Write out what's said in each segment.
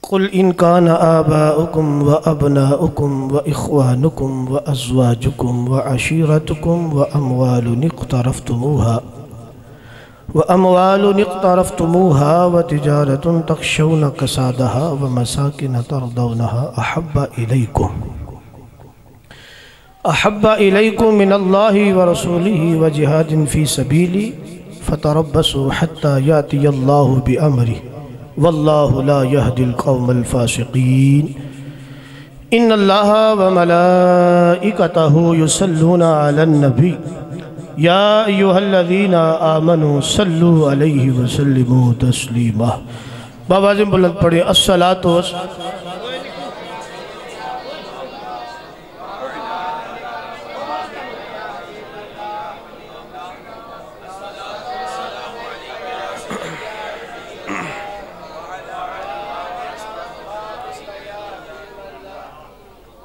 قل إن كان آباؤكم وأبناؤكم وإخوانكم وأزواجكم وعشيرتكم وأموال اقترفتموها وتجارة تخشون كسادها ومساكن ترضونها أحب إليكم من الله ورسوله وجهاد في سبيله فتربصوا حتى يأتي الله بأمره والله لا يهدي القوم الفاسقين إن الله وملائكته يصلون على النبي يا أيها الذين آمنوا صلوا عليه وسلموا تسليما. بابا جی بلند پڑھیں الصلاة والسلام.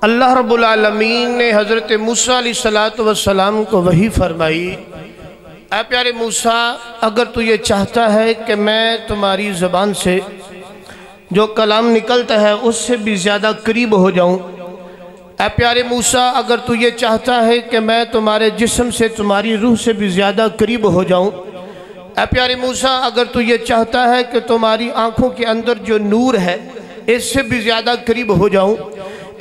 اللہ رب العالمین نے حضرت موسیٰ علیہ السلام کو وحی فرمائی، اے پیارے موسیٰ اگر تو یہ چاہتا ہے کہ میں تمہاری زبان سے جو کلام نکلتا ہے اس سے بھی زیادہ قریب ہو جاؤں، اے پیارے موسیٰ اگر تو یہ چاہتا ہے کہ میں تمہارے جسم سے تمہاری روح سے بھی زیادہ قریب ہو جاؤں، اے پیارے موسیٰ اگر تو یہ چاہتا ہے کہ تمہاری آنکھوں کے اندر جو نور ہے اس سے بھی زیادہ قریب ہو جاؤں،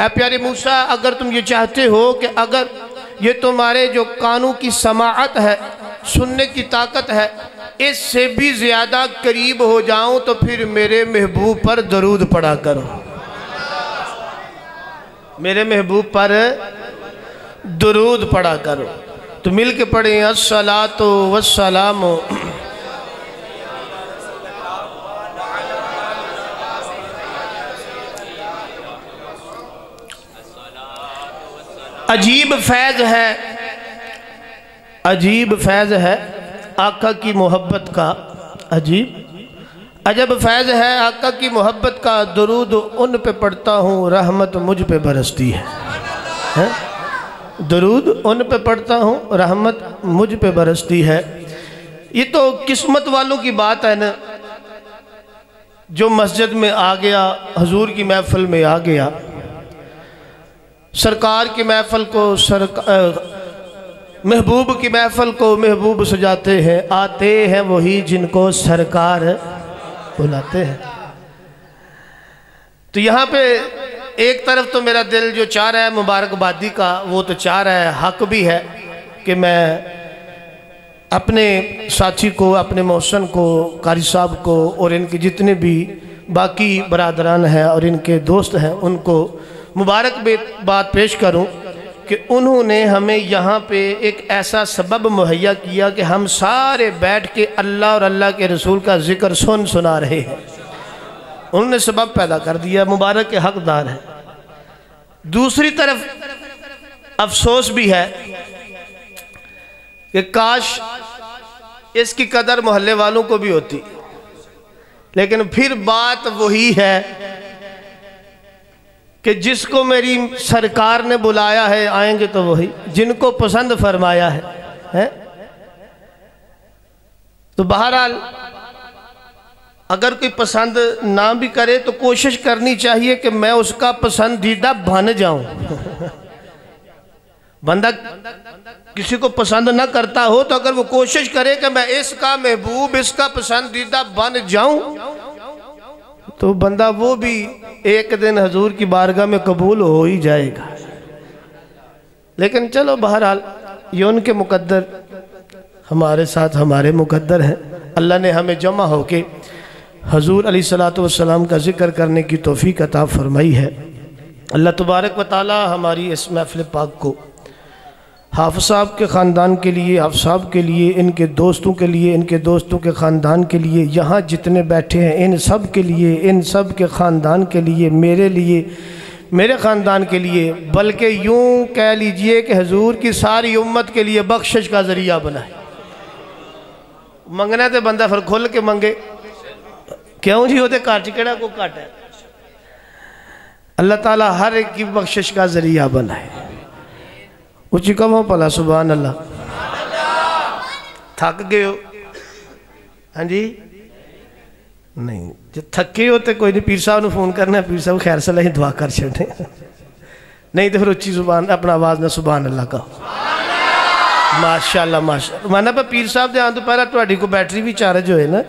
اے پیارے موسیٰ اگر تم یہ چاہتے ہو کہ اگر یہ تمہارے جو کانوں کی سماعت ہے سننے کی طاقت ہے اس سے بھی زیادہ قریب ہو جاؤں تو پھر میرے محبوب پر درود پڑھا کرو. میرے محبوب پر درود پڑھا کرو. تو مل کے پڑھیں الصلاۃ والسلام عجیب فیض ہے آقا کی محبت کا. عجب فیض ہے آقا کی محبت کا. درود ان پہ پڑھتا ہوں رحمت مجھ پہ برستی ہے. درود ان پہ پڑھتا ہوں رحمت مجھ پہ برستی ہے. یہ تو قسمت والوں کی بات ہے نا جو مسجد میں آ گیا، حضور کی محفل میں آ گیا، سرکار کی محفل کو محبوب کی محفل کو محبوب سجاتے ہیں. آتے ہیں وہی جن کو سرکار بلاتے ہیں. تو یہاں پہ ایک طرف تو میرا دل جو چاہ رہا ہے مبارکبادی کا وہ تو چاہ رہا ہے، حق بھی ہے کہ میں اپنے ساتھی کو، اپنے محسن کو، قاری صاحب کو اور ان کے جتنے بھی باقی برادران ہیں اور ان کے دوست ہیں ان کو مبارک بات پیش کروں کہ انہوں نے ہمیں یہاں پہ ایک ایسا سبب مہیا کیا کہ ہم سارے بیٹھ کے اللہ اور اللہ کے رسول کا ذکر سنا رہے ہیں. انہوں نے سبب پیدا کر دیا، مبارک کے حقدار ہیں. دوسری طرف افسوس بھی ہے کہ کاش اس کی قدر محلے والوں کو بھی ہوتی، لیکن پھر بات وہی ہے کہ جس کو میری سرکار نے بلایا ہے آئیں گے تو وہی، جن کو پسند فرمایا ہے. تو بہرحال اگر کوئی پسند نہ بھی کرے تو کوشش کرنی چاہیے کہ میں اس کا پسندیدہ بن جاؤں. بندہ کسی کو پسند نہ کرتا ہو تو اگر وہ کوشش کرے کہ میں اس کا محبوب، اس کا پسندیدہ بن جاؤں تو بندہ وہ بھی ایک دن حضور کی بارگاہ میں قبول ہو ہی جائے گا. لیکن چلو بہرحال یہ ان کے مقدر، ہمارے ساتھ ہمارے مقدر ہیں. اللہ نے ہمیں جمع ہو کے حضور علیہ السلام کا ذکر کرنے کی توفیق عطا فرمائی ہے. اللہ تبارک و تعالی ہماری اس محفل پاک کو حافظ صاحب کے خاندان کے لیے، حافظ صاحب کے لیے، ان کے دوستوں کے لیے، ان کے دوستوں کے خاندان کے لیے، یہاں جتنے بیٹھے ہیں ان سب کے لیے، ان سب کے خاندان کے لیے، میرے لیے، میرے خاندان کے لیے، بلکہ یوں کہہ لیجئے کہ حضور کی ساری امت کے لیے بخشش کا ذریعہ بنائے. منگنا تے بندہ پھر کھل کے منگے، کیوں جی ہوتے کاٹ کیڑا کو کاٹ ہے. اللہ تعالیٰ ہر ایک کی بخشش کا ذریعہ بنائے. اچھی کم ہو پلا سبحان اللہ. تھک گئے ہو؟ ہاں جی نہیں جو تھکے ہو تو کوئی نہیں، پیر صاحب نے فون کرنا ہے، پیر صاحب خیر صلاح دعا کر چھڑنے، نہیں تو پھر اچھی زبان اپنا آواز نہ سبحان اللہ کا ماشاءاللہ ماشاءاللہ مانا پہ پیر صاحب دے آن تو پہلا توڑی کو بیٹری بھی چارج ہوئے نا،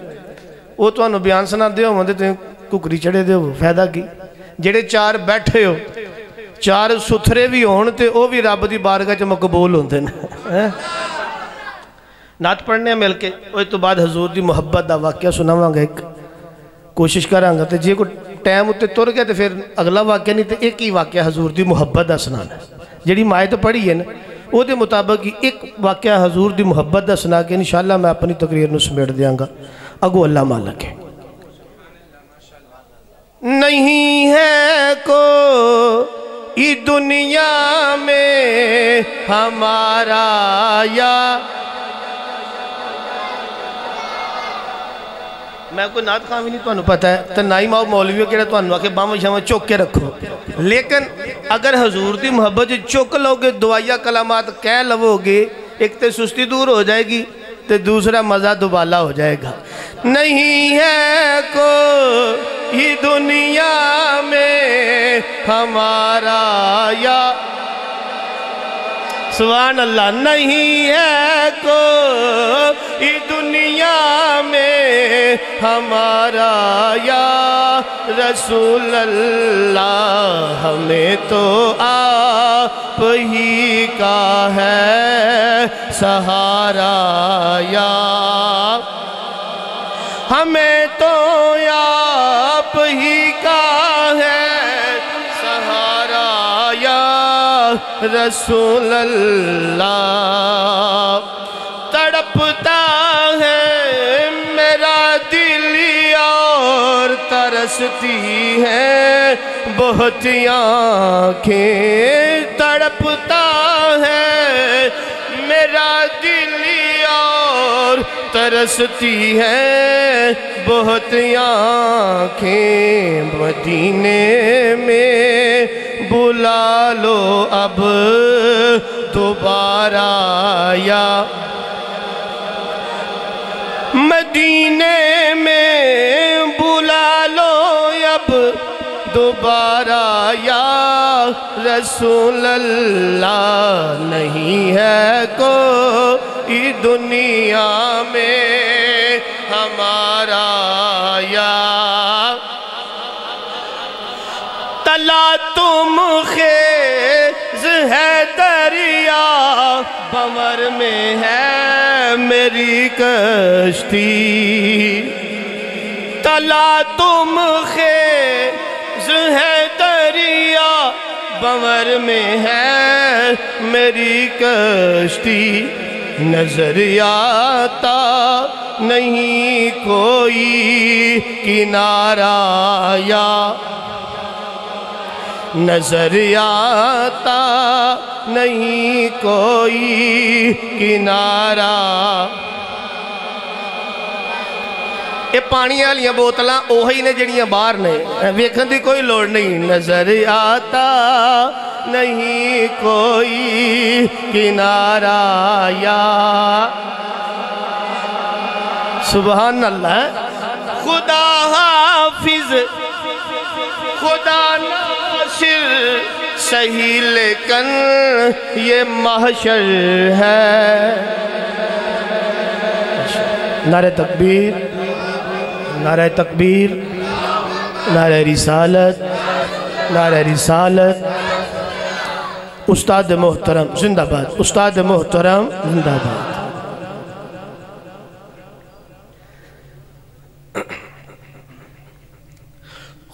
وہ تو انہوں بیان سنا دے ہو مندے تو ککری چڑے دے ہو فائدہ کی، جڑے چار بیٹھے ہو چار ستھرے بھی ہون تے او بھی رب دی بارگاہ چ مقبول ہوندے نے۔ نعت پڑھنے ہیں مل کے، وہ تو بعد حضور دی محبت دا واقعہ سناواں گا، ایک کوشش کریں گا تے جے کو ٹائم اتے تر گیا تو پھر اگلا واقعہ نہیں تے ایک ہی واقعہ حضور دی محبت دا سنانا ہے، جڑی مائے تو پڑھی ہے نا وہ دے مطابق ایک واقعہ حضور دی محبت دا سنا کے انشاءاللہ میں اپنی تقریر نو سمیٹ دیاں گا، اگو اللہ مالک ہے۔ نہیں ہے کوئی دنیا میں ہمارا یا میں کوئی نعت خواہ بھی نہیں تو پتہ ہے تو نائی ماؤ مولویوں کہڑا تو آکے بام شامہ چوک کے رکھو، لیکن اگر حضور دی محبت چوک لو گے دعائیہ کلامات کہہ لو گے ایک تے سستی دور ہو جائے گی تو دوسرا مزہ دوبالا ہو جائے گا۔ نہیں ہے کوئی دنیا میں ہمارا یا سبحان اللہ، نہیں ہے کوئی دنیا میں ہمارا یا رسول اللہ، ہمیں تو آپ ہی کا ہے سہارا یا، ہمیں تو آپ ہی کا ہے سہارا یا رسول اللہ، تڑپتا ہے میرا دل اور ترستی ہے بہت آنکھیں، تڑپتا ہے میرا دل اور ترستی ہے بہت آنکھیں، مدینے میں بلا لو اب دوبارہ یا، مدینے میں بلا لو اب دوبارہ یا رسول اللہ، نہیں ہے کوئی دنیا میں ہمارا یا، تلا تم خیز ہے دریا بمر میں ہے میری کشتی، تلا تم خیز ہے دریا بمر میں ہے میری کشتی، نظر آتا نہیں کوئی کنارہ یا، نظر آتا نہیں کوئی کنارہ، یہ پانی والیاں بوتلاں اوہی نے جڑیاں باہر نے ویکھن دی کوئی لوڑ نہیں، نظر آتا نہیں کوئی کنارہ یا، سبحان اللہ، خدا حافظ خدا ناصر صحیح لیکن یہ محشر ہے، نعرہ تکبیر نعرہ تکبیر نعرہ رسالت نعرہ رسالت، استاد محترم زندہ باد، استاد محترم زندہ باد۔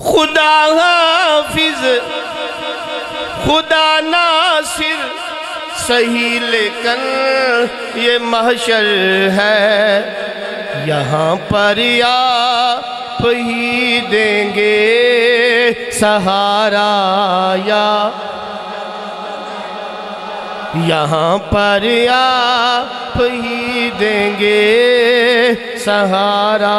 خدا حافظ خدا ناصر صحیح لیکن یہ محشر ہے، یہاں پر آپ ہی دیں گے سہارا یا، یہاں پر آپ ہی دیں گے سہارا،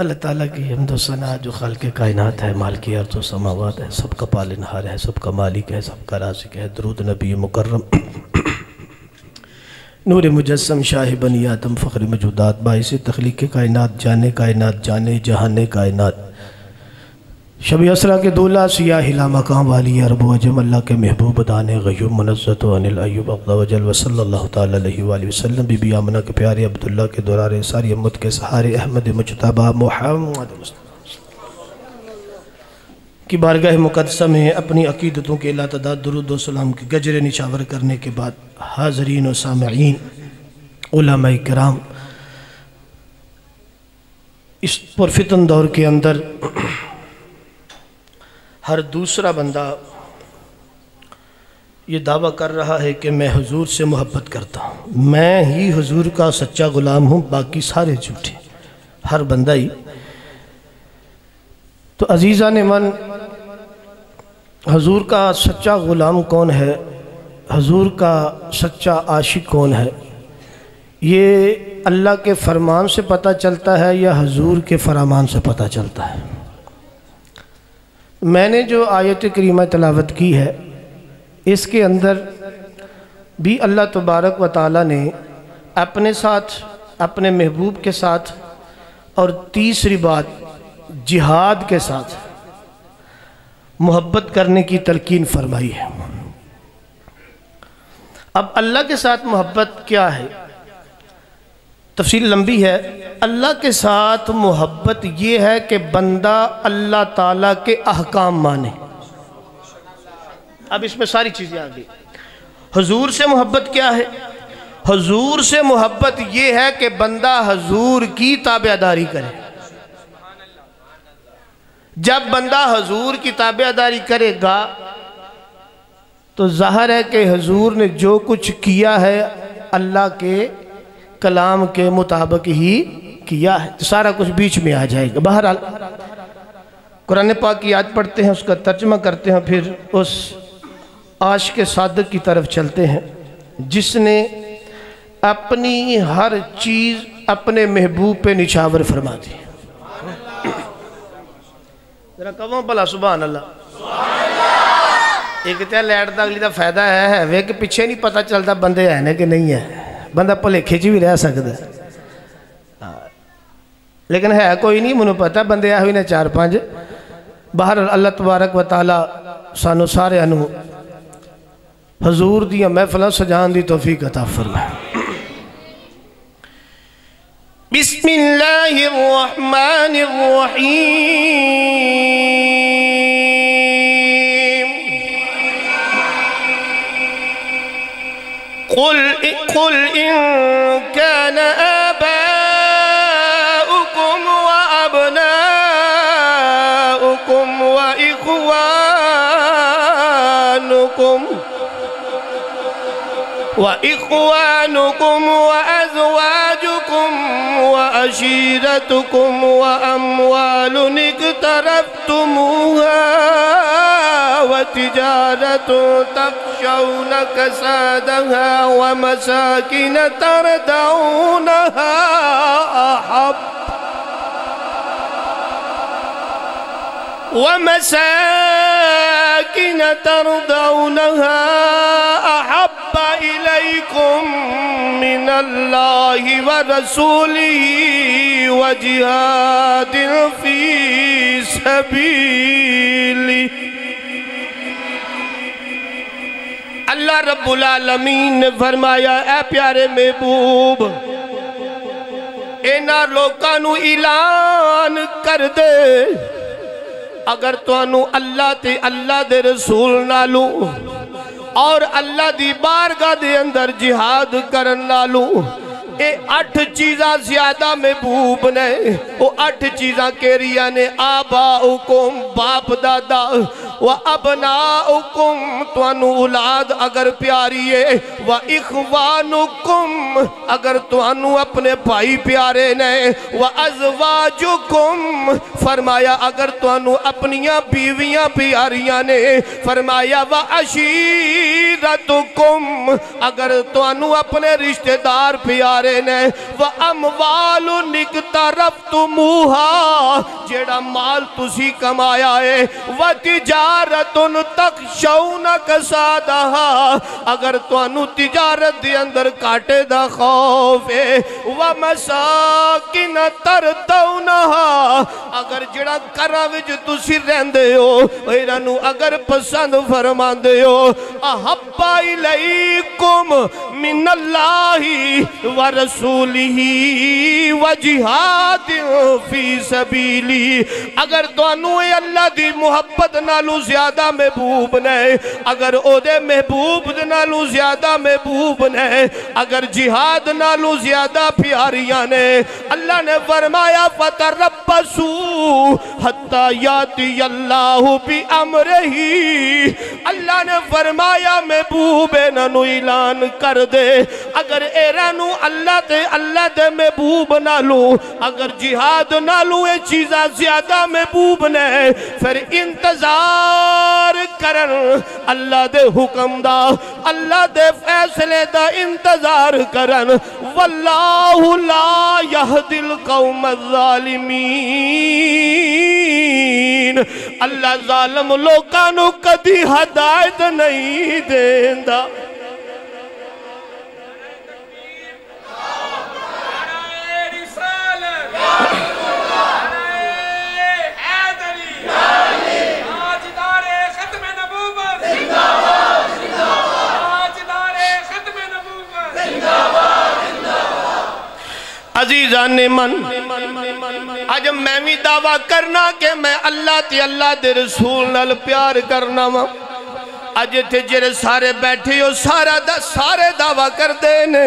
اللہ تعالیٰ کی حمد و ثنا جو خالق کائنات ہے، مالک ارض و سماوات ہے، سب کا پالنہار ہے، سب کا مالک ہے، سب کا رازق ہے۔ درود نبی مکرم نور مجسم شاہ بنی آدم فخر موجودات باعث تخلیق کائنات جانے جہان کائنات شب اسرا کے دولہ سیاہ لا مقام والی عرب و عجم اللہ کے محبوب دان غیوب منزت و انل ایوب عقد و جل و صلی اللہ تعالیٰ علیہ وآلہ وسلم بی بی آمنہ کے پیارے عبداللہ کے دورارے ساری امت کے سہارے احمد مجتبہ محمد کی بارگاہ مقدسہ میں اپنی عقیدتوں کے لا تعداد درود و سلام کے گجرے نشاور کرنے کے بعد حاضرین و سامعین علماء کرام، اس پرفتن دور کے اندر ہر دوسرا بندہ یہ دعویٰ کر رہا ہے کہ میں حضور سے محبت کرتا ہوں، میں ہی حضور کا سچا غلام ہوں، باقی سارے جھوٹے، ہر بندہ ہی۔ تو عزیزان من، حضور کا سچا غلام کون ہے، حضور کا سچا عاشق کون ہے، یہ اللہ کے فرمان سے پتہ چلتا ہے یا حضور کے فرمان سے پتہ چلتا ہے؟ میں نے جو آیت کریمہ تلاوت کی ہے، اس کے اندر بھی اللہ تبارک و تعالیٰ نے اپنے ساتھ، اپنے محبوب کے ساتھ، اور تیسری بات جہاد کے ساتھ محبت کرنے کی تلقین فرمائی ہے۔ اب اللہ کے ساتھ محبت کیا ہے؟ تفصیل لمبی ہے۔ اللہ کے ساتھ محبت یہ ہے کہ بندہ اللہ تعالیٰ کے احکام مانے۔ اب اس میں ساری چیزیں آ گئی۔ حضور سے محبت کیا ہے؟ حضور سے محبت یہ ہے کہ بندہ حضور کی تابعداری کرے۔ جب بندہ حضور کی تابعداری کرے گا تو ظاہر ہے کہ حضور نے جو کچھ کیا ہے اللہ کے کلام کے مطابق ہی کیا ہے، تو سارا کچھ بیچ میں آ جائے گا۔ بہرحال قرآن پاک کی آیت پڑھتے ہیں، اس کا ترجمہ کرتے ہیں، پھر اس عاشق صادق کی طرف چلتے ہیں جس نے اپنی ہر چیز اپنے محبوب پہ نچھاور فرما دی۔ ذرا کہو بھلا سبحان اللہ۔ ایک کہتے ہیں لیٹ دا اگلی دا فائدہ ہے وہ کہ پیچھے نہیں پتہ چلتا بندے ہیں کہ نہیں ہے، بندہ بھلیکھے بھی رہ سکتا ہے، لیکن ہے کوئی نہیں، منو پتہ بندے ہوئی نے 4-5۔ بہرحال اللہ تبارک و تعالیٰ سانو سارے انو حضور دیا محفلہ سجان دی توفیق عطا فرمائے۔ بسم اللہ الرحمن الرحیم۔ قل ان كان آباؤكم وأبناؤكم وإخوانكم وأزواجكم وعشيرتكم وأموال اقترفتموها وتجارة تخشون كسادها ومساكن ترضونها أحب إليكم من الله ورسوله وجهاد في سبيله۔ اللہ رب العالمین نے فرمایا، اے پیارے محبوب، اینا لوکانو اعلان کر دے، اگر توانو اللہ تے اللہ دے رسول نالو اور اللہ دی بارگاہ دے اندر جہاد کرن نالو، اے 8 چیزاں زیادہ محبوب نے، وہ 8 چیزاں کیریاں نے، آباؤکم باپ دادا، وَأَبْنَاؤُكُمْ توانو اولاد اگر پیاری ہے، وَإِخْوَانُكُمْ اگر توانو اپنے بھائی پیارے نے، وَأَزْوَاجُكُمْ فرمایا اگر توانو اپنیاں بیویاں پیاریاں نے، فرمایا وَعَشِيرَتُكُمْ عَشِيرَتُكُمْ اگر تانوں اپنے رشتہ دار پیارے نے وَأَمْوَالٌ اقْتَرَفْتُمُوهَا جیڑا مال تسی کمایا ہے وَتِجَارَةٌ تَخْشَوْنَ كَسَادَهَا اگر تانوں تجارت دے اندر کاٹے دا خوف ہے وَمَسَاكِنَ تَرْضَوْنَهَا اگر جڑا کراں وچ تسی رہندے ہو انہاں اگر پسند فرماندے ہو احب الیکم من اللہ ورسولہ وجہاد فی سبیلی اگر تانوں اللہ دی محبت نالو زیادہ محبوب نے اگر او دے محبوب نالو زیادہ محبوب نے اگر جہاد نالو زیادہ پیاریاں نے اللہ نے فرمایا فتربصوا حتی یاتی اللہ بی امرہی اللہ نے فرمایا محبوب انہوں اعلان کر دے اگر ایرانو اللہ دے محبوب نالو اگر جہاد نالو اے چیزہ زیادہ محبوب نے پھر انتظار کرن اللہ دے حکم دا اللہ دے فیصلے دا انتظار کرن واللہ لا یہدی القوم الظالمین اللہ ظالم لوکانو کدی ہدایت نہیں دیندہ عزیزان من آج میں بھی دعویٰ کرنا کہ میں اللہ تے اللہ دے رسول نال پیار کرنا وا آج تے جڑے سارے بیٹھے ہو سارے دعویٰ کر دینے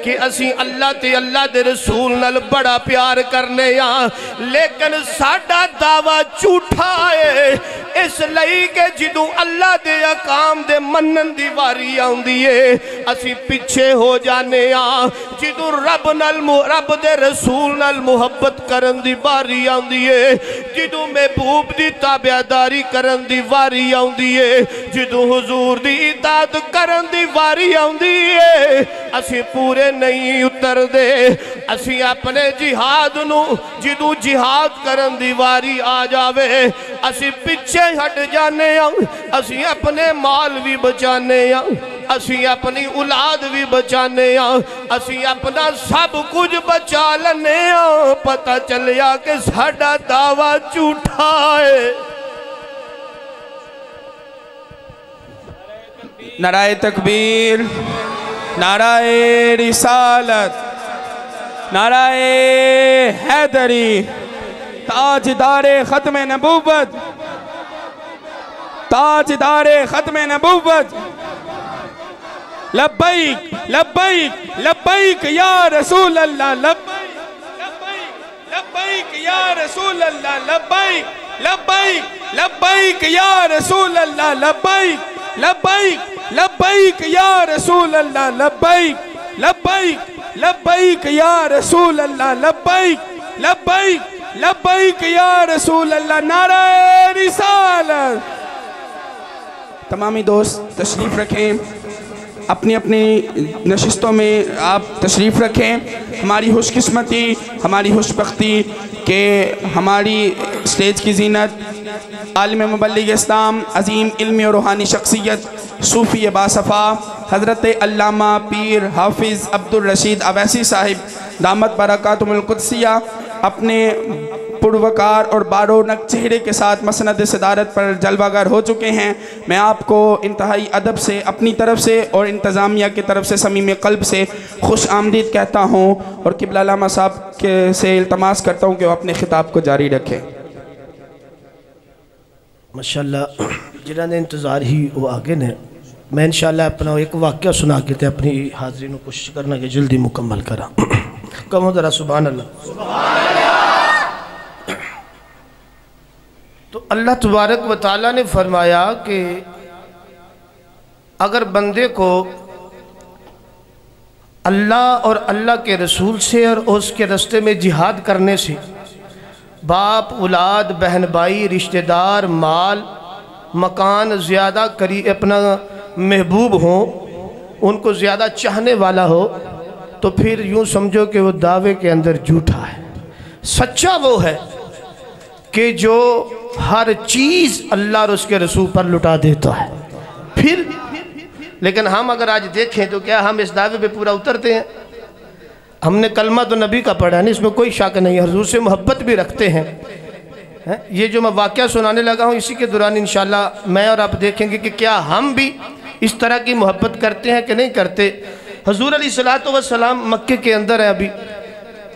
کہ اسی اللہ تے اللہ دے رسول نال بڑا پیار کرنے یہاں لیکن ساڑھا دعویٰ جھوٹا ہے اس لئی کہ جدوں اللہ دے اقام دے منن دی واری آن دیئے اسی پیچھے ہو جانے یہاں جدوں رب دے رسول نال محبت کرن دی واری آن دیئے جدوں محبوب دی تابعداری کرن دی واری آن دیئے جدوں حضور دی اطاعت کرن دی واری آن دیئے اسی پورے نہیں اتر دے اسی اپنے جہاد نو جدو جہاد کرن دیواری آ جاوے اسی پچھے ہٹ جانے اسی اپنے مال بھی بچانے اسی اپنی اولاد بھی بچانے اسی اپنا سب کچھ بچا لنے پتہ چلیا کہ ساڑھا دعویٰ جھوٹا ہے نعرہ تکبیر نعرہ رسالت نعرہ حیدری تاجدار ختم نبوت تاجدار ختم نبوت لبیک لبیک لبیک یا رسول اللہ لبیک لبیک یا رسول اللہ لبیک لبیک لبیک یا رسول اللہ لبیک لبیک لبیک یا رسول اللہ لبیک لبیک لبیک یا رسول اللہ لبیک لبیک لبیک یا رسول اللہ نعرہ رسالت تمامی دوست تشریف رکھیں اپنی اپنی نشستوں میں آپ تشریف رکھیں ہماری خوش قسمتی ہماری خوش بختی کہ ہماری سٹیج کی زینت عالم مبلغ اسلام عظیم علمی اور روحانی شخصیت صوفی باصفا حضرت علامہ پیر حافظ عبدالرشید اویسی صاحب دامت برکاتہم القدسیہ اپنے پروکار اور بارونق چہرے کے ساتھ مسند صدارت پر جلوہ گر ہو چکے ہیں میں آپ کو انتہائی ادب سے اپنی طرف سے اور انتظامیہ کی طرف سے صمیم قلب سے خوش آمدید کہتا ہوں اور قبلہ علامہ صاحب سے التماس کرتا ہوں کہ وہ اپنے خطاب کو جاری رکھیں ماشاءاللہ جنہاں نے انتظار ہی وہ آگے نے میں انشاءاللہ اپنا ایک واقعہ سنا کے تے اپنی حاضرین کو کوشش کرنا کہ جلدی مکمل کرا کہوں ذرا سبحان اللہ سبحان اللہ تو اللہ تبارک و تعالیٰ نے فرمایا کہ اگر بندے کو اللہ اور اللہ کے رسول سے اور اس کے راستے میں جہاد کرنے سے باپ اولاد بہن بھائی رشتہ دار مال مکان زیادہ اپنا محبوب ہوں، ان کو زیادہ چاہنے والا ہو، تو پھر یوں سمجھو کہ وہ دعوے کے اندر جھوٹا ہے۔ سچا وہ ہے کہ جو ہر چیز اللہ اور اس کے رسول پر لٹا دیتا ہے۔ پھر لیکن ہم اگر آج دیکھیں تو کیا ہم اس دعوے پہ پورا اترتے ہیں؟ ہم نے کلمہ تو نبی کا پڑھا نہیں، اس میں کوئی شک نہیں، حضور سے محبت بھی رکھتے ہیں۔ یہ جو میں واقعہ سنانے لگا ہوں، اسی کے دوران انشاءاللہ میں اور آپ دیکھیں گے کہ کیا ہم بھی اس طرح کی محبت کرتے ہیں کہ نہیں کرتے۔ حضور علیہ السلام مکے کے اندر ہے ابھی،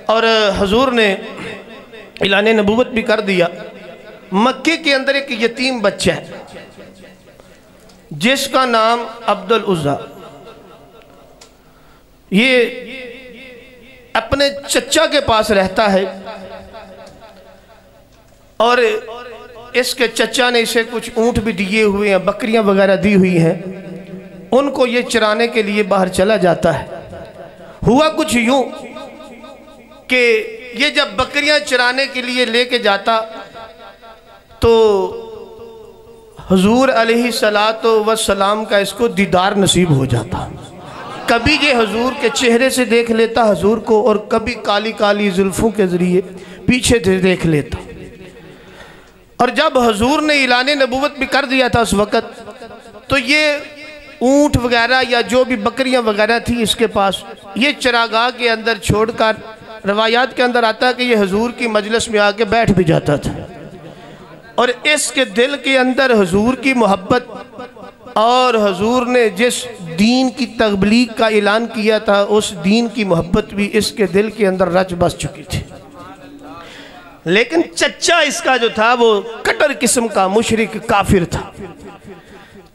اور حضور نے اعلان نبوت بھی کر دیا۔ مکے کے اندر ایک یتیم بچہ ہے جس کا نام عبدالعزیٰ، یہ اپنے چچا کے پاس رہتا ہے، اور اس کے چچا نے اسے کچھ اونٹ بھی دیے ہوئے ہیں، بکریاں وغیرہ دی ہوئی ہیں، ان کو یہ چرانے کے لیے باہر چلا جاتا ہے۔ ہوا کچھ یوں کہ یہ جب بکریاں چرانے کے لیے لے کے جاتا تو حضور علیہ السلام کا اس کو دیدار نصیب ہو جاتا۔ کبھی یہ حضور کے چہرے سے دیکھ لیتا حضور کو، اور کبھی کالی کالی زلفوں کے ذریعے پیچھے سے دیکھ لیتا۔ اور جب حضور نے اعلان نبوت بھی کر دیا تھا اس وقت، تو یہ اونٹ وغیرہ یا جو بھی بکریاں وغیرہ تھی اس کے پاس، یہ چراگاہ کے اندر چھوڑ کر، روایات کے اندر آتا ہے کہ یہ حضور کی مجلس میں آ کے بیٹھ بھی جاتا تھا، اور اس کے دل کے اندر حضور کی محبت اور حضور نے جس دین کی تبلیغ کا اعلان کیا تھا اس دین کی محبت بھی اس کے دل کے اندر رچ بس چکی تھی۔ لیکن چچا اس کا جو تھا وہ کٹر قسم کا مشرک کافر تھا۔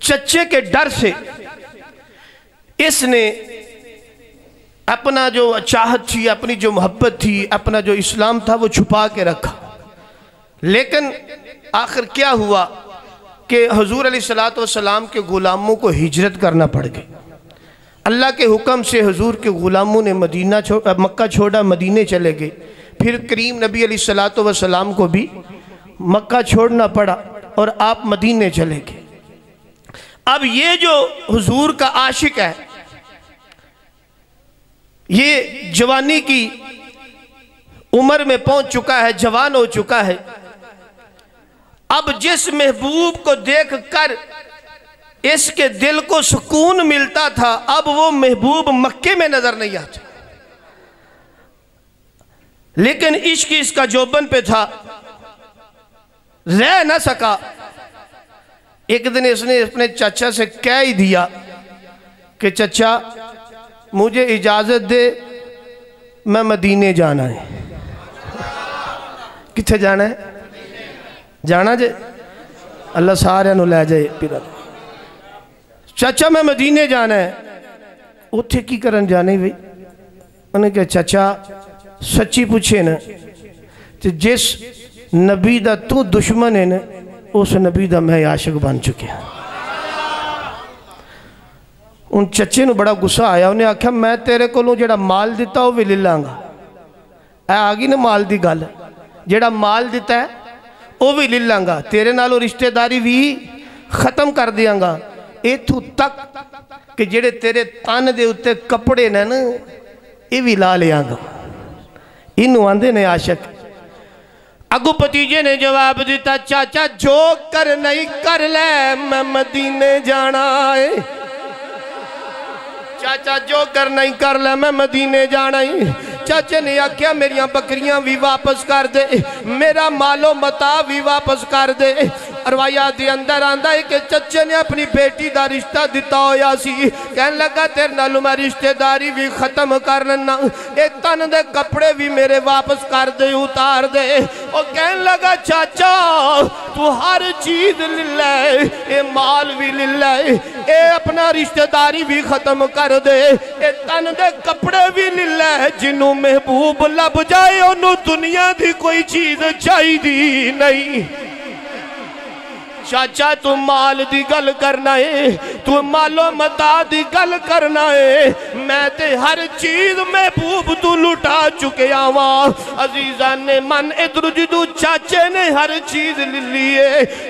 چچے کے ڈر سے اس نے اپنا جو چاہت تھی، اپنی جو محبت تھی، اپنا جو اسلام تھا وہ چھپا کے رکھا۔ لیکن آخر کیا ہوا کہ حضور علیہ السلام کے غلاموں کو ہجرت کرنا پڑ گئی۔ اللہ کے حکم سے حضور کے غلاموں نے مکہ چھوڑا، مدینے چلے گئے۔ پھر کریم نبی علیہ السلام کو بھی مکہ چھوڑنا پڑا اور آپ مدینے چلے گئے۔ اب یہ جو حضور کا عاشق ہے، یہ جوانی کی عمر میں پہنچ چکا ہے، جوان ہو چکا ہے۔ اب جس محبوب کو دیکھ کر اس کے دل کو سکون ملتا تھا، اب وہ محبوب مکے میں نظر نہیں آتا، لیکن عشق اس کا جوبن پہ تھا، رہ نہ سکا۔ ایک دن اس نے اپنے چچا سے کہہ ہی دیا کہ چچا مجھے اجازت دے، میں مدینے جانا ہے۔ کتھے جانا ہے؟ جانا جے اللہ سارے نو لے جائے پیرا۔ چچا میں مدینے جانا ہے۔ اتھے کی کرن جانے بھئی؟ انہیں کہا چچا سچی پوچھے نا، جس نبی دا تو دشمن ہے نا، اس نبی دا میں عاشق بن چکے ہیں۔ ان چچے نو بڑا غصہ آیا، انہیں آکھا میں تیرے کو لوں جڑا مال دیتا ہو بھی لے لانگا۔ اے آگی نا مال دی گل، جڑا مال دیتا ہے وہ بھی لے لانگا، تیرے نالو رشتہ داری بھی ختم کر دیاں گا، ایتھو تک کہ جڑے تیرے تان دے اتے کپڑے نا یہ بھی لا لیاں گا۔ انہوں آندے نے عاشق۔ اگو پتیجے نے جواب دیتا چاچا جو کر نہیں کر لے میں مدینے جانا ہے۔ چاچا جو کر نہیں کر لے میں مدینے جانا ہے۔ چاچے نے آکھیا میریاں بکریاں بھی واپس کر دے، میرا مال و متاع بھی واپس کر دے۔ روایات دے اندر آندہ ہے کہ چچے نے اپنی بیٹی دا رشتہ دیتا ہویا سی، کہنے لگا تیرے نالو میں رشتہ داری بھی ختم کر لینا، اے تن دے کپڑے بھی میرے واپس کر دے، اتار دے۔ اور کہنے لگا چاچا تو ہر چیز للہ، اے مال بھی للہ، اے اپنا رشتہ داری بھی ختم کر دے، اے تن دے کپڑے بھی للہ، جنہوں محبوب لب جائے انہوں دنیا دی کوئی چیز چاہی دی نہیں۔ چاچا تو مال دی گل کرنا ہے، تو مال و متاع دی گل کرنا ہے، میں تے ہر چیز محبوب تو لٹا چکے آواں۔ عزیزان نے من ادھر جدو چاچے نے ہر چیز لیے،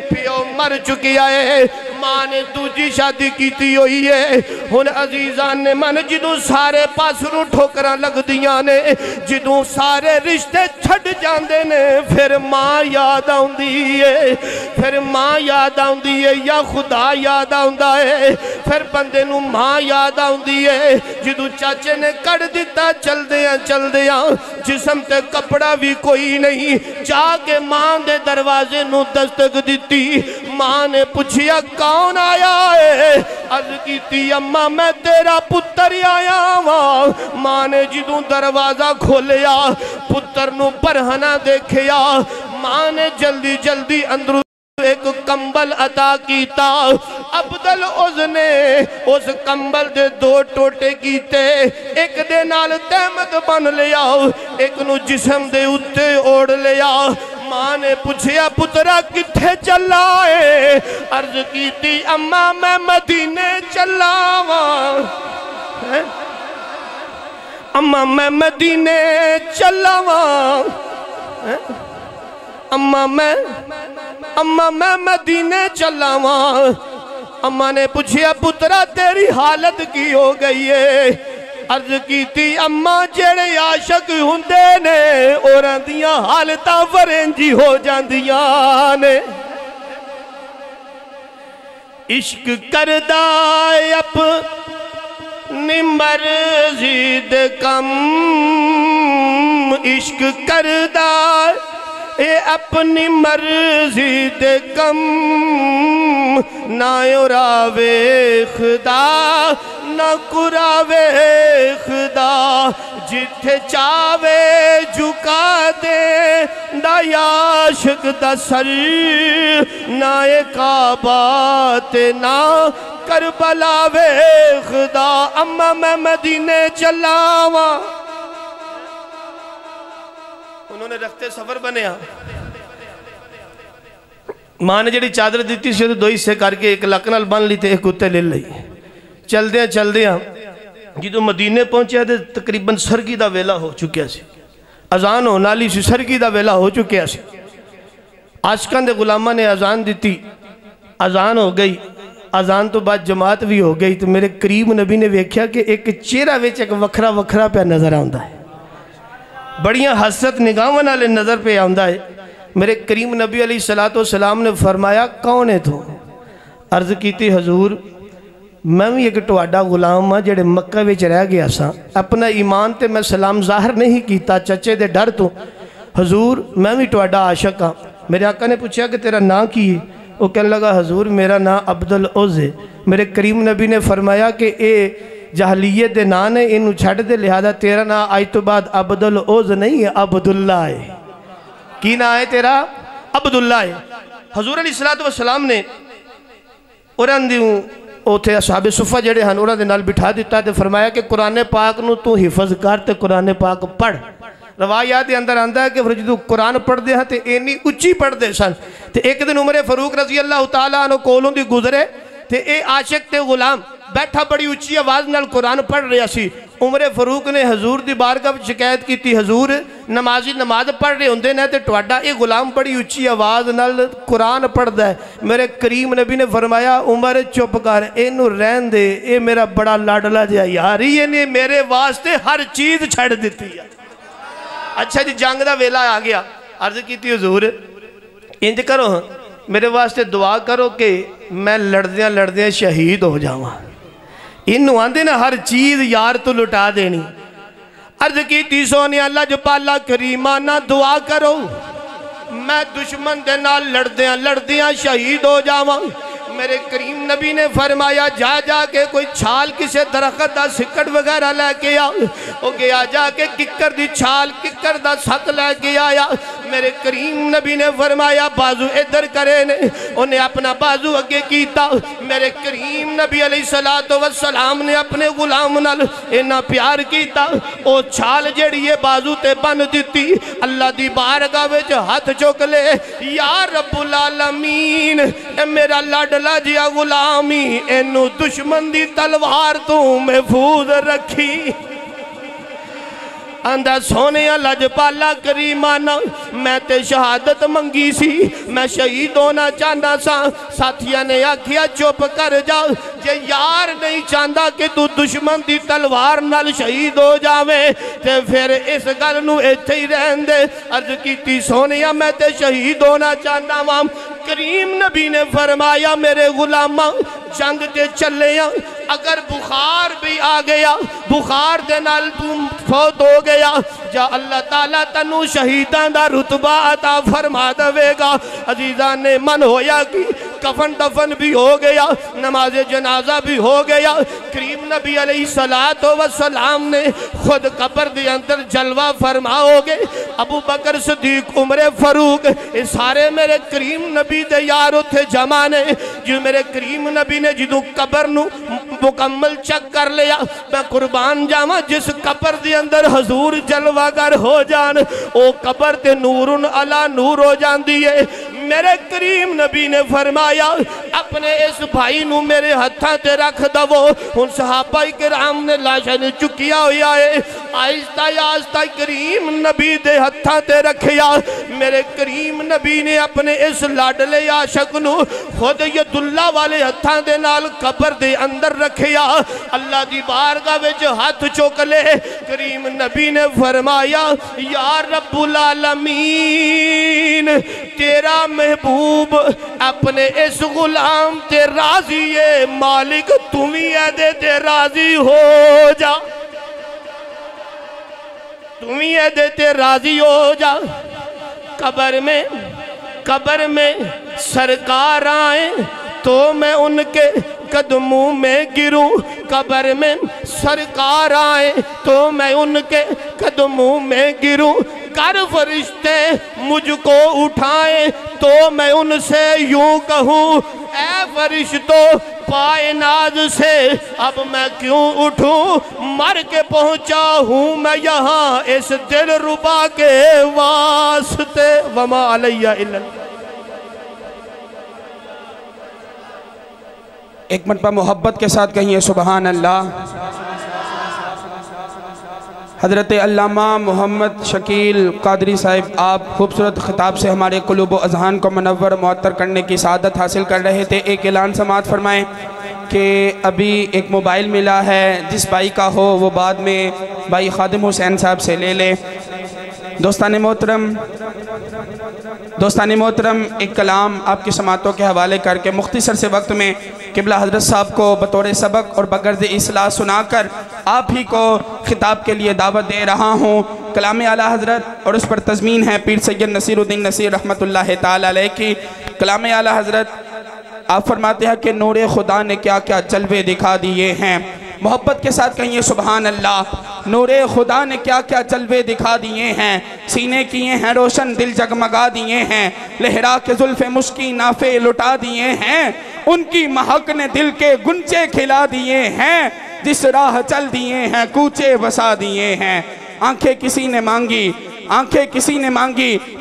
پیو مر چکی آئے، ماں نے دوجی شادی کیتی ہوئی ہے ہن عزیزان نے من جدوں سارے پاسوں ٹھوکراں لگ دیاں نے جدوں سارے رشتے چھڈ جاندے نے پھر ماں یاد آوندی ہے پھر ماں یاد آوندی ہے یا خدا یاد آوندا ہے پھر بندے نو ماں یاد آوندی ہے جدوں چاچے نے کڑ دیتا چل دیاں جسم تے کپڑا بھی کوئی نہیں جا کے ماں دے دروازے نو دستک دیتی ماں نے پوچھیا کون آیا ہے عرض کیتی اماں میں تیرا پتر آیا ہاں ماں نے جدوں دروازہ کھولیا پتر نو پرہنا دیکھیا ماں نے جلدی جلدی اندروں ایک کمبل عطا کیتا عبدل عز نے اس کمبل دے 2 ٹوٹے کیتے ایک دے نال تحمد بن لیا ایک نو جسم دے اتے اوڑ لیا ماں نے پوچھیا پترا کتھے چلا ہے عرض کیتی اماں میں مدینے چلا ہاں اماں میں مدینے چلا ہاں اماں میں مدینے چلا ہاں اماں نے پوچھیا پترا تیری حالت کی ہو گئی ہے عرض کیتی اماں جڑے عاشق ہوندے نے اوراں دیاں حالتاں ورنجی ہو جاندیاں نے عشق کردہ اپنی مرضی دے کم عشق کردہ اے اپنی مرضی دے کم نہ اراوے خدا نہ قراوے خدا جتھے چاوے جھکا دے دا عاشق دا سر نہ کعبہ تے نہ کربلا وے خدا اماں میں مدینے چلاواں انہوں نے رکھتے سفر بنیا ماں نے جڑی چادر دیتی سے دو حصے کر کے ایک لکنال بن لی تے ایک کتے لے لئی چل دیاں جدو مدینے پہنچیا تے تقریباً سرگی دا ویلا ہو چکیا سی اذان ہو نالی سی سرگی دا ویلا ہو چکیا سی عاشقاں دے غلامہ نے اذان دیتی اذان ہو گئی اذان تو بعد جماعت بھی ہو گئی تو میرے قریب نبی نے ویکھیا کہ ایک چہرہ وچ ایک وکھرا پہ نظر آندا ہے بڑیاں حسرت نگاہوں نالے نظر پہ آندا ہے میرے کریم نبی علیہ السلام نے فرمایا کون ہے تو عرض کیتی حضور میں بھی ایک ٹواڈا غلام ہاں جڑے مکہ وچ رہ گیا سا اپنا ایمان تے میں سلام ظاہر نہیں کیتا چچے دے ڈر تو حضور میں بھی ٹواڈا عاشق ہاں میرے آقا نے پوچھا کہ تیرا نام کی ہے وہ کہنے لگا حضور میرا نام عبدل عز ہے میرے کریم نبی نے فرمایا کہ اے جہلیت دے نام ہے انہوں چھڑ دے لہذا تیرا نام آج تو بعد عبدل عز نہیں ہے عبداللہ ہے کی نام ہے تیرا عبداللہ ہے حضور علیہ السلام نے اوران دیوں اوتھے اصحاب صفہ جڑے ہن اوران دے نال بٹھا دیتا تے فرمایا کہ قرآن پاک نو تو حفظ کر تے قرآن پاک پڑھ روایات دے اندر آندہ ہے کہ فرجدو قرآن پڑھ دے ہاں تے اینی اچھی پڑھ دے سن تے ایک دن عمر فاروق رضی اللہ تعالیٰ عنہ کولوں دی گزرے تے اے عاشق تے غلام بیٹھا بڑی اچھی آواز نال قرآن پڑھ رہا سی عمر فاروق نے حضور دی بارگاہ شکایت کی تھی حضور نمازی نماز پڑھ رہے ہوندے نے تے ٹواڈا اے غلام بڑی اچھی آواز نال قرآن پڑھ دا ہے میرے کریم نبی نے فرمایا عمر چپ کر اینو رہن دے اے میرا بڑا لاڈلا جا یاری یہ میرے واسطے ہر چیز چھڑ دیتی ہے اچھا جی جنگ دا ویلا آ گیا عرض کی تھی حضور انج کرو میرے واسطے دعا کرو کہ میں لڑدیاں شہید ہو جاواں انہوں آندے نا ہر چیز یار تو لٹا دینی عرض کی تی سونی اللہ جو پالا کریمانہ دعا کرو میں دشمن دے نال لڑدیاں شہید ہو جاواں میرے کریم نبی نے فرمایا جا کے کوئی چھال کسے درخت دا سکڑ وغیرہ لے کے او گیا جا کے ککر دی چھال ککر دا سک لے کے آیا میرے کریم نبی نے فرمایا بازو ادھر کرے نے انہیں اپنا بازو اگے کیتا میرے کریم نبی علیہ السلام نے اپنے غلام نال انہا پیار کیتا او چھال جڑی ہے بازو تے بن دیتی اللہ دی بارگاہ وچ ہاتھ چک لے یا رب العالمین اے میرا لاڈلا جیا غلامی اینو دشمن دی تلوار تو محفوظ رکھی آندہ سونے لجپالا کریمانا میں تے شہادت منگی سی میں شہید ہونا چاہتا سا ساتھیاں نے آکھیا چپ کر جا جے یار نہیں چاہتا کہ تو دشمن دی تلوار نال شہید ہو جاوے تے پھر اس گل نو ایتھے ہی رہن دے عرض کیتی سونیا میں تے شہید ہونا چاہتا ہوں کریم نبی نے فرمایا میرے غلامہ جنگ تے چلے اگر بخار بھی آ گیا بخار دے نال تم فوت ہو گیا جا اللہ تعالیٰ تنو شہیدان دا رتبہ عطا فرما دوے گا عزیزان نے من ہویا کی کفن دفن بھی ہو گیا نماز جنازہ بھی ہو گیا کریم نبی علیہ السلام نے خود قبر دے اندر جلوہ فرماؤ گے ابو بکر صدیق عمر فاروق اس سارے میرے کریم نبی دے یارو تھے جمانے جو میرے کریم نبی نے جدو قبر نو مکمل چک کر لیا میں قربان جاواں جس قبر دے اندر حضور جلوہ گر ہو جان او قبر تے نورن علا نور ہو جان دیئے میرے کریم نبی نے فرمایا اپنے اس بھائی نو میرے ہتھاں تے رکھ دو ان صحابہ کرام نے لاشن چکیا ہویا ہے آہستہ آہستہ کریم نبی دے ہتھاں تے رکھیا میرے کریم نبی نے اپنے اس لاڈلے عاشق نو خود ید اللہ والے ہتھاں دے نال قبر دے اندر رکھیا اللہ دی بارگاہ وچ ہاتھ چوک لے کریم نبی نے فرمایا یا رب العالمین تیرا محبوب اپنے اس غلام تے راضی ہے مالک تمہیں دے تے راضی ہو جا تمہیں دے تے راضی ہو جا قبر میں سرکار آئیں تو میں ان کے قدموں میں گروں قبر میں سرکار آئیں تو میں ان کے قدموں میں گروں کر فرشتے مجھ کو اٹھائیں تو میں ان سے یوں کہوں اے فرشتوں پائے ناز سے اب میں کیوں اٹھوں مر کے پہنچا ہوں میں یہاں اس دل ربا کے واسطے وما علیہ الا اللہ ایک مرتبہ محبت کے ساتھ کہیے سبحان اللہ حضرت علامہ محمد شکیل قادری صاحب آپ خوبصورت خطاب سے ہمارے قلوب و اذہان کو منور معطر کرنے کی سعادت حاصل کر رہے تھے ایک اعلان سماعت فرمائیں کہ ابھی ایک موبائل ملا ہے جس بھائی کا ہو وہ بعد میں بھائی خادم حسین صاحب سے لے لے دوستان محترم ایک کلام آپ کی سماعتوں کے حوالے کر کے مختصر سے وقت میں قبلہ حضرت صاحب کو بطور سبق اور بغرض اصلاح سنا کر آپ ہی کو خطاب کے لیے دعوت دے رہا ہوں کلام اعلیٰ حضرت اور اس پر تضمین ہے پیر سید نصیر الدین نصیر رحمت اللہ تعالی علیہ کی کلام اعلیٰ حضرت آپ فرماتے ہیں کہ نور خدا نے کیا کیا جلوے دکھا دیے ہیں محبت کے ساتھ کہیے سبحان اللہ نور خدا نے کیا کیا جلوے دکھا دیے ہیں سینے کیے ہیں روشن دل جگمگا دیے ہیں لہرا کے زلف مشکی نافے لٹا دیے ہیں ان کی مہک نے دل کے گنچے کھلا دیے ہیں جس راہ چل دیے ہیں کوچے بسا دیے ہیں آنکھیں کسی نے مانگی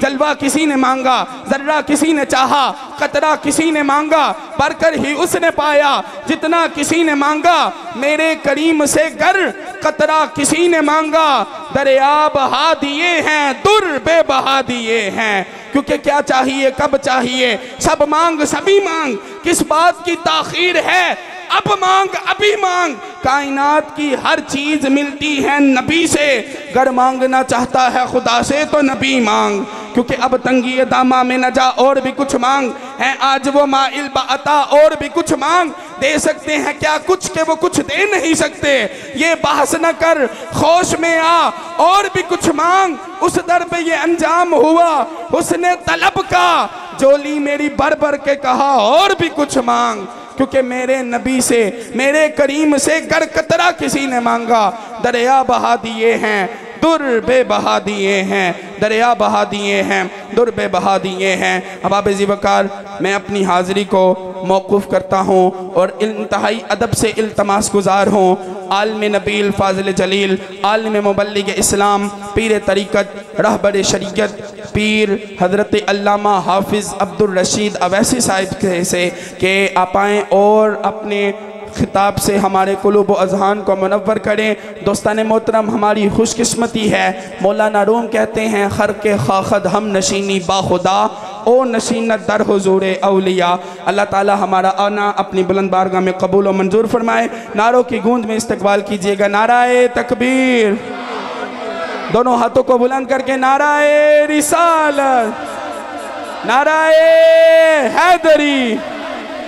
جلوہ کسی نے مانگا ذرہ کسی نے چاہا قطرہ کسی نے مانگا پر کر ہی اس نے پایا جتنا کسی نے مانگا میرے کریم سے گر قطرہ کسی نے مانگا دریا بہا دیے ہیں در بے بہا دیے ہیں کیونکہ کیا چاہیے کب چاہیے سب مانگ سبھی مانگ کس بات کی تاخیر ہے اب مانگ ابھی مانگ کائنات کی ہر چیز ملتی ہے نبی سے گر مانگنا چاہتا ہے خدا سے تو نبی مانگ کیونکہ اب تنگی دامہ میں نہ جا اور بھی کچھ مانگ ہے آج وہ مائل بعطا اور بھی کچھ مانگ دے سکتے ہیں کیا کچھ کہ وہ کچھ دے نہیں سکتے یہ بحث نہ کر خوش میں آ اور بھی کچھ مانگ اس در پہ یہ انجام ہوا حسن طلب کا جولی میری بر بر کے کہا اور بھی کچھ مانگ کیونکہ میرے نبی سے میرے کریم سے گر قطرہ کسی نے مانگا دریا بہا دیے ہیں در بے بہا دیے ہیں دریا بہا دیے ہیں در بے بہا دیے ہیں احباب ذی وقار میں اپنی حاضری کو موقوف کرتا ہوں اور انتہائی ادب سے التماس گزار ہوں عالم نبیل فاضل جلیل عالم مبلغ اسلام پیر طریقت رہبر شریعت پیر حضرت علامہ حافظ عبدالرشید اویسی صاحب سے کہ آپ آئیں اور اپنے خطاب سے ہمارے قلوب و اذہان کو منور کریں۔ دوستان محترم، ہماری خوش قسمتی ہے، مولانا روم کہتے ہیں خرق خاخد ہم نشینی با خدا، او نشینت در حضور اولیاء۔ اللہ تعالی ہمارا آنا اپنی بلند بارگاہ میں قبول و منظور فرمائے۔ نعروں کی گونج میں استقبال کیجئے گا، نعرہ تکبیر، دونوں ہاتھوں کو بلند کر کے نعرہ رسالت، نعرہ حیدری،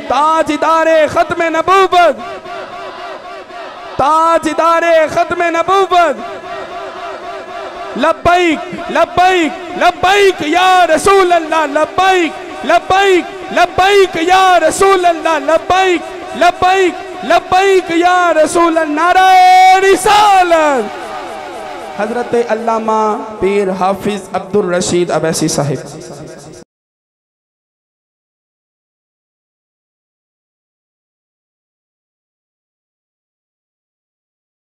تاجدار ختم نبوت، تاجدار ختم نبوت، لبیک لبیک لبیک یا رسول اللہ، لبیک لبیک لبیک یا رسول اللہ، لبیک لبیک لبیک یا رسول اللہ، نعرہ رسالت۔ حضرت علامہ پیر حافظ عبدالرشید اویسی صاحب۔